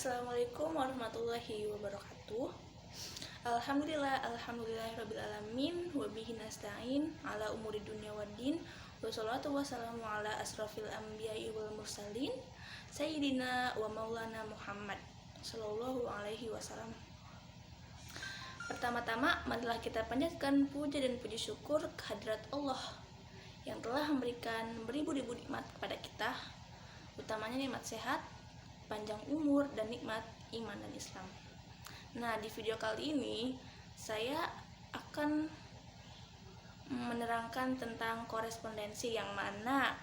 Assalamualaikum warahmatullahi wabarakatuh. Alhamdulillahirrabbilalamin. Wabihi nasta'in ala umuri dunia waddin. Wassalatu wassalamu ala asrafil anbiya'i wal mursalin Sayyidina wa maulana Muhammad Sallallahu alaihi wasallam. Pertama-tama, marilah kita panjatkan puja dan puji syukur kehadirat Allah yang telah memberikan beribu-ribu nikmat kepada kita, utamanya nikmat sehat, panjang umur, dan nikmat iman dan Islam. Nah, di video kali ini saya akan menerangkan tentang korespondensi, yang mana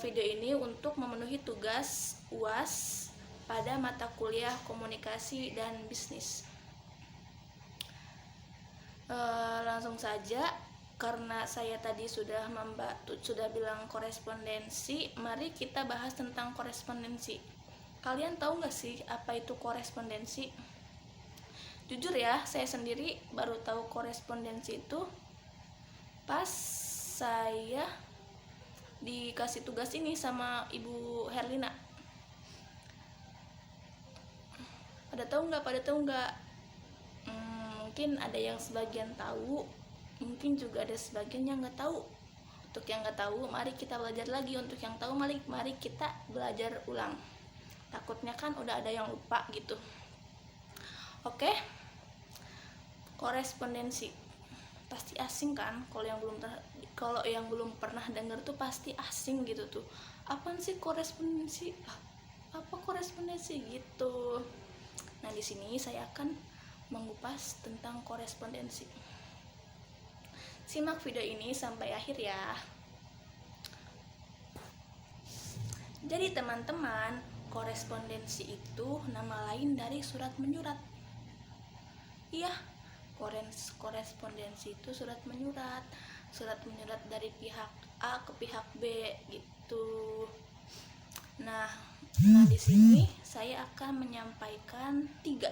video ini untuk memenuhi tugas UAS pada mata kuliah komunikasi dan bisnis. Langsung saja, karena saya tadi sudah bilang korespondensi, mari kita bahas tentang korespondensi. Kalian tahu nggak sih apa itu korespondensi? Jujur ya, saya sendiri baru tahu korespondensi itu pas saya dikasih tugas ini sama Ibu Herlina. Pada tahu nggak? Mungkin ada yang sebagian tahu, mungkin juga ada sebagian yang nggak tahu. Untuk yang nggak tahu, mari kita belajar lagi. Untuk yang tahu, mari kita belajar ulang. Takutnya kan udah ada yang lupa gitu. Oke, korespondensi pasti asing kan? Kalau yang belum pernah dengar tuh pasti asing gitu tuh. Apaan sih korespondensi? Apa korespondensi gitu? Nah, di sini saya akan mengupas tentang korespondensi. Simak video ini sampai akhir ya. Jadi teman-teman, korespondensi itu nama lain dari surat menyurat. Iya, korespondensi itu surat menyurat dari pihak A ke pihak B gitu. Nah di sini saya akan menyampaikan tiga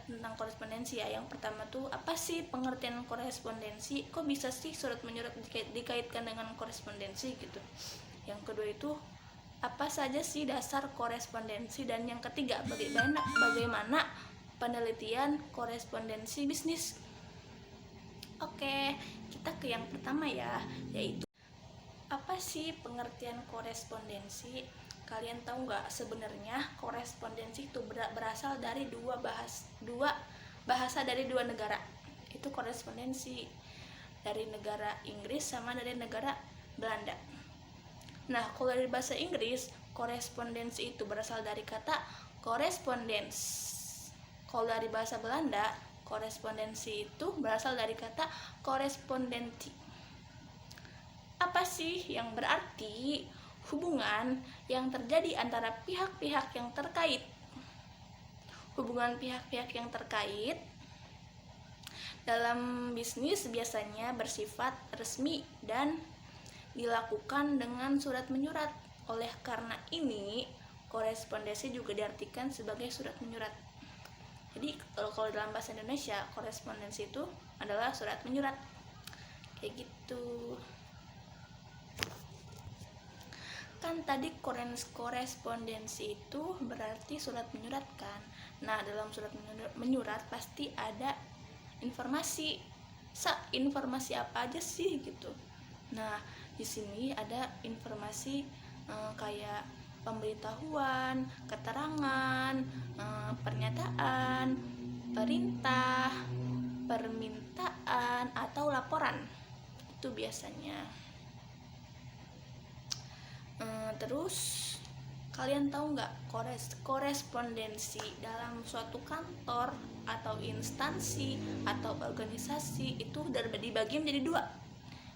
tentang korespondensi ya. Yang pertama tuh, apa sih pengertian korespondensi? Kok bisa sih surat menyurat dikaitkan dengan korespondensi gitu? Yang kedua itu, apa saja sih dasar korespondensi? Dan yang ketiga, bagaimana penelitian korespondensi bisnis? Oke, kita ke yang pertama ya, yaitu apa sih pengertian korespondensi? Kalian tahu nggak, sebenarnya korespondensi itu berasal dari dua bahasa dari dua negara. Itu korespondensi dari negara Inggris sama dari negara Belanda. Nah, kalau dari bahasa Inggris, korespondensi itu berasal dari kata correspondence. Kalau dari bahasa Belanda, korespondensi itu berasal dari kata correspondenti. Apa sih yang berarti hubungan yang terjadi antara pihak-pihak yang terkait. Hubungan pihak-pihak yang terkait dalam bisnis biasanya bersifat resmi dan dilakukan dengan surat menyurat. Oleh karena ini, korespondensi juga diartikan sebagai surat menyurat. Jadi kalau dalam bahasa Indonesia, korespondensi itu adalah surat menyurat. Kayak gitu. Kan tadi korespondensi itu berarti surat menyurat kan. Nah, dalam surat menyurat pasti ada informasi. Informasi apa aja sih gitu. Nah, di sini ada informasi kayak pemberitahuan, keterangan, pernyataan, perintah, permintaan, atau laporan. Itu biasanya. Terus kalian tahu nggak, korespondensi dalam suatu kantor atau instansi atau organisasi itu dibagi menjadi dua.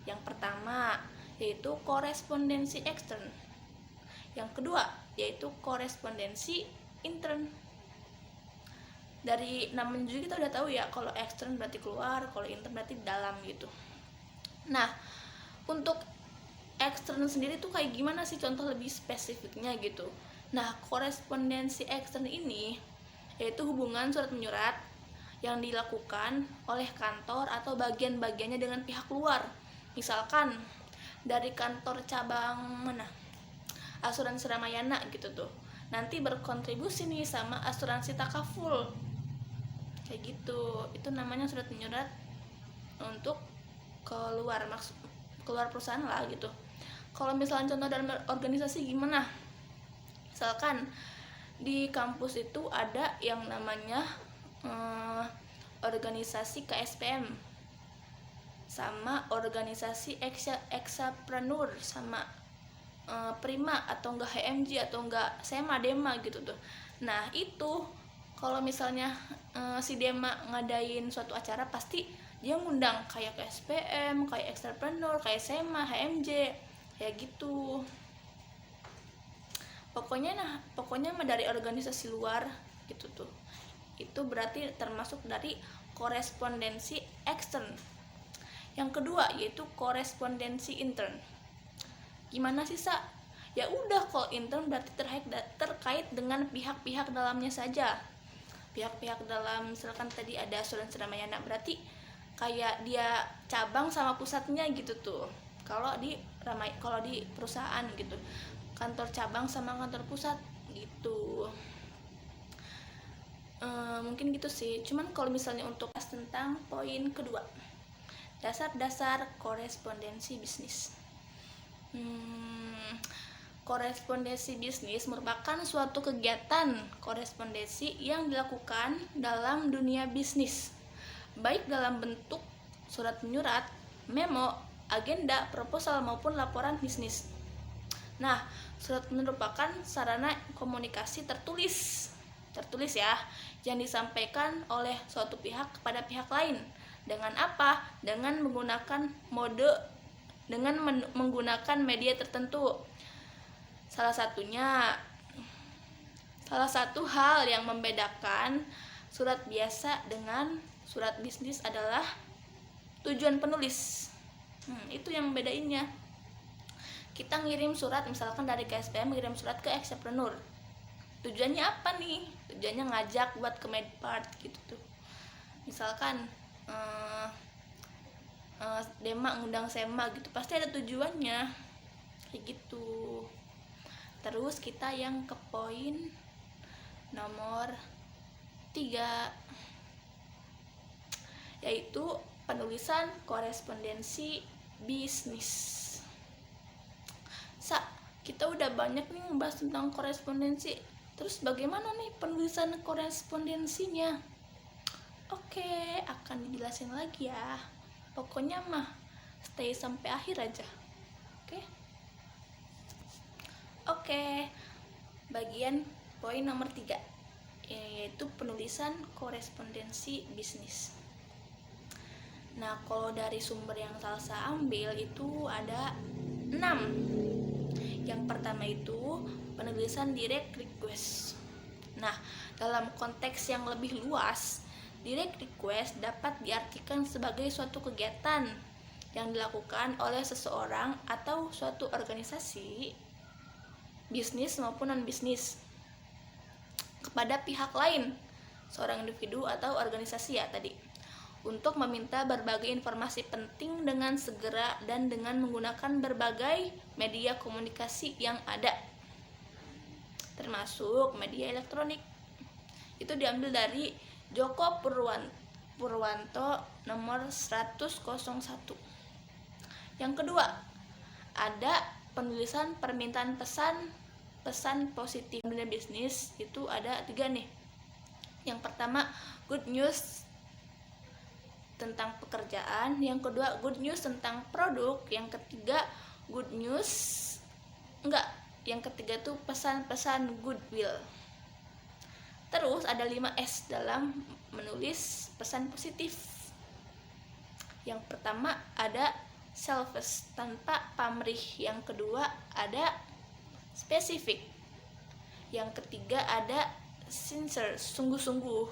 Yang pertama yaitu korespondensi ekstern. Yang kedua yaitu korespondensi intern. Dari namanya juga kita udah tahu ya, kalau ekstern berarti keluar, kalau intern berarti dalam gitu. Nah, untuk ekstern sendiri tuh kayak gimana sih, contoh lebih spesifiknya gitu. Nah, korespondensi ekstern ini yaitu hubungan surat menyurat yang dilakukan oleh kantor atau bagian-bagiannya dengan pihak luar. Misalkan dari kantor cabang mana? asuransi Ramayana gitu tuh, nanti berkontribusi nih sama asuransi takaful kayak gitu. Itu namanya surat menyurat untuk keluar perusahaan lah gitu. Kalau misalnya contoh dalam organisasi gimana, misalkan di kampus itu ada yang namanya organisasi KSPM sama organisasi Eksapreneur sama Prima atau enggak HMJ atau enggak SEMA Dema gitu tuh. Nah itu kalau misalnya si Dema ngadain suatu acara, pasti dia ngundang kayak KSPM, kayak Eksapreneur, kayak SEMA, HMJ kayak gitu. Pokoknya mah dari organisasi luar gitu tuh. Itu berarti termasuk dari korespondensi ekstern. Yang kedua yaitu korespondensi intern. Gimana sih, Sa? Ya udah, kalau intern berarti terkait dengan pihak-pihak dalamnya saja. Pihak-pihak dalam, misalkan tadi ada asuransi Ramayana, berarti kayak dia cabang sama pusatnya gitu tuh. Kalau di perusahaan gitu, kantor cabang sama kantor pusat gitu. Mungkin gitu sih. Cuman kalau misalnya untuk tentang poin kedua, dasar-dasar korespondensi bisnis. Korespondensi bisnis merupakan suatu kegiatan korespondensi yang dilakukan dalam dunia bisnis, baik dalam bentuk surat menyurat, memo, agenda, proposal maupun laporan bisnis. Nah, surat merupakan sarana komunikasi tertulis ya, yang disampaikan oleh suatu pihak kepada pihak lain. Dengan apa? Dengan menggunakan media tertentu. Salah satu hal yang membedakan surat biasa dengan surat bisnis adalah tujuan penulis. Itu yang membedainnya. Kita ngirim surat, misalkan dari KSPM ngirim surat ke Eksapreneur. Tujuannya apa nih? Tujuannya ngajak buat ke Medpart gitu tuh. Misalkan Dema ngundang SEMA gitu, pasti ada tujuannya kayak gitu. Terus kita yang ke poin nomor 3, yaitu penulisan korespondensi bisnis. Kita udah banyak nih ngebahas tentang korespondensi, terus bagaimana nih penulisan korespondensinya? Oke, akan dijelasin lagi ya. Pokoknya mah stay sampai akhir aja. Oke. Bagian poin nomor 3, yaitu penulisan korespondensi bisnis. Nah, kalau dari sumber yang Salsa ambil itu ada 6. Yang pertama itu penulisan direct request. Nah, dalam konteks yang lebih luas, direct request dapat diartikan sebagai suatu kegiatan yang dilakukan oleh seseorang atau suatu organisasi, bisnis maupun non-bisnis, kepada pihak lain, seorang individu atau organisasi ya tadi, untuk meminta berbagai informasi penting dengan segera dan dengan menggunakan berbagai media komunikasi yang ada, termasuk media elektronik. Itu diambil dari Joko Purwanto nomor 10001. Yang kedua, ada penulisan permintaan pesan positif. Dunia bisnis itu ada 3 nih. Yang pertama, good news tentang pekerjaan. Yang kedua, good news tentang produk. Yang ketiga, yang ketiga tuh pesan-pesan goodwill. Terus ada 5S dalam menulis pesan positif. Yang pertama ada selfish, tanpa pamrih. Yang kedua ada spesifik. Yang ketiga ada sincere, sungguh-sungguh.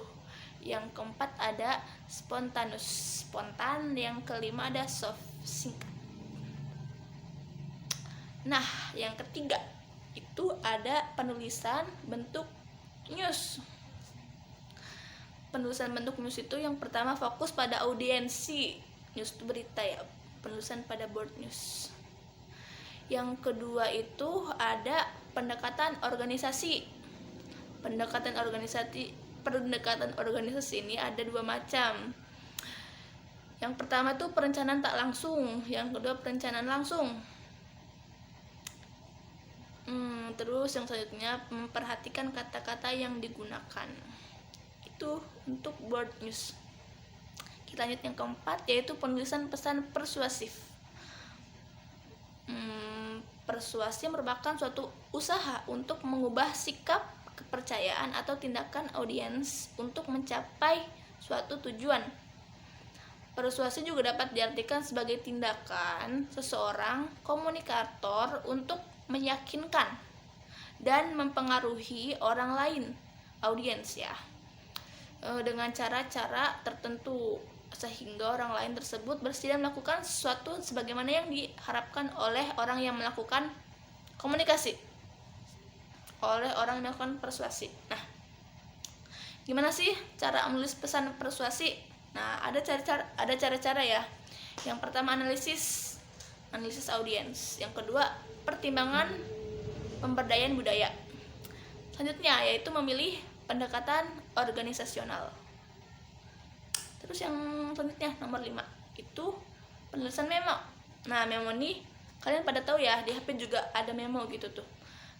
Yang keempat ada spontaneous, spontan. Yang kelima ada soft, singkat. Nah, yang ketiga itu ada penulisan bentuk news. Penulisan bentuk news itu yang pertama fokus pada audiensi. News itu berita ya, penulisan pada board news. Yang kedua itu ada pendekatan organisasi. Pendekatan organisasi ini ada 2 macam. Yang pertama tuh perencanaan tak langsung, yang kedua perencanaan langsung. Terus yang selanjutnya memperhatikan kata-kata yang digunakan. Itu untuk board news. Kita lanjut yang keempat, yaitu penulisan pesan persuasif. Persuasi merupakan suatu usaha untuk mengubah sikap, kepercayaan, atau tindakan audiens untuk mencapai suatu tujuan. Persuasi juga dapat diartikan sebagai tindakan seseorang komunikator untuk meyakinkan dan mempengaruhi orang lain, audiens ya, dengan cara-cara tertentu sehingga orang lain tersebut bersedia melakukan sesuatu sebagaimana yang diharapkan oleh orang yang melakukan komunikasi, oleh orang yang melakukan persuasi. Nah, gimana sih cara menulis pesan persuasi? Nah, ada cara-cara ya. Yang pertama analisis audiens. Yang kedua pertimbangan pemberdayaan budaya. Selanjutnya yaitu memilih pendekatan organisasional. Terus yang selanjutnya nomor 5 itu penulisan memo. Nah, memo ini kalian pada tahu ya, di HP juga ada memo gitu tuh.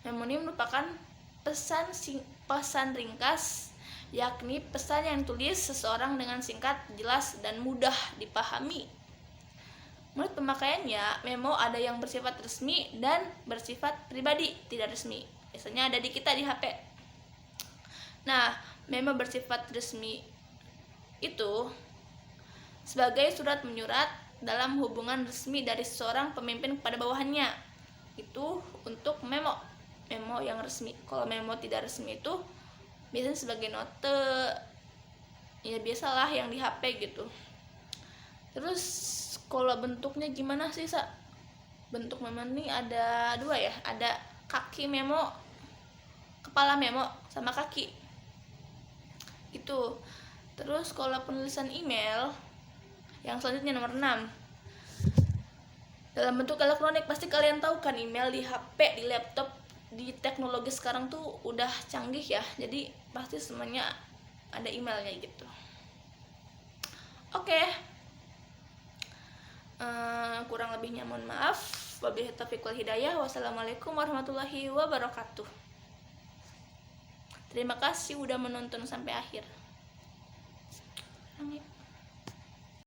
Memo ini merupakan pesan ringkas, yakni pesan yang ditulis seseorang dengan singkat, jelas, dan mudah dipahami. Menurut pemakaiannya, memo ada yang bersifat resmi dan bersifat pribadi, tidak resmi. Biasanya ada di kita di HP. Nah, memo bersifat resmi itu sebagai surat menyurat dalam hubungan resmi dari seorang pemimpin kepada bawahannya. Itu untuk memo yang resmi. Kalau memo tidak resmi itu biasanya sebagai note, ya biasalah yang di HP gitu. Terus kalau bentuknya gimana sih, Sa? Bentuk memo ini ada 2 ya, ada kaki memo, kepala memo, sama kaki itu. Terus kalau penulisan email yang selanjutnya nomor 6, dalam bentuk elektronik. Pasti kalian tahu kan email di HP, di laptop, di teknologi sekarang tuh udah canggih ya, jadi pasti semuanya ada emailnya gitu. Oke. Kurang lebihnya mohon maaf. Wabillahi taufiq wal hidayah. Wassalamualaikum warahmatullahi wabarakatuh. Terima kasih udah menonton sampai akhir.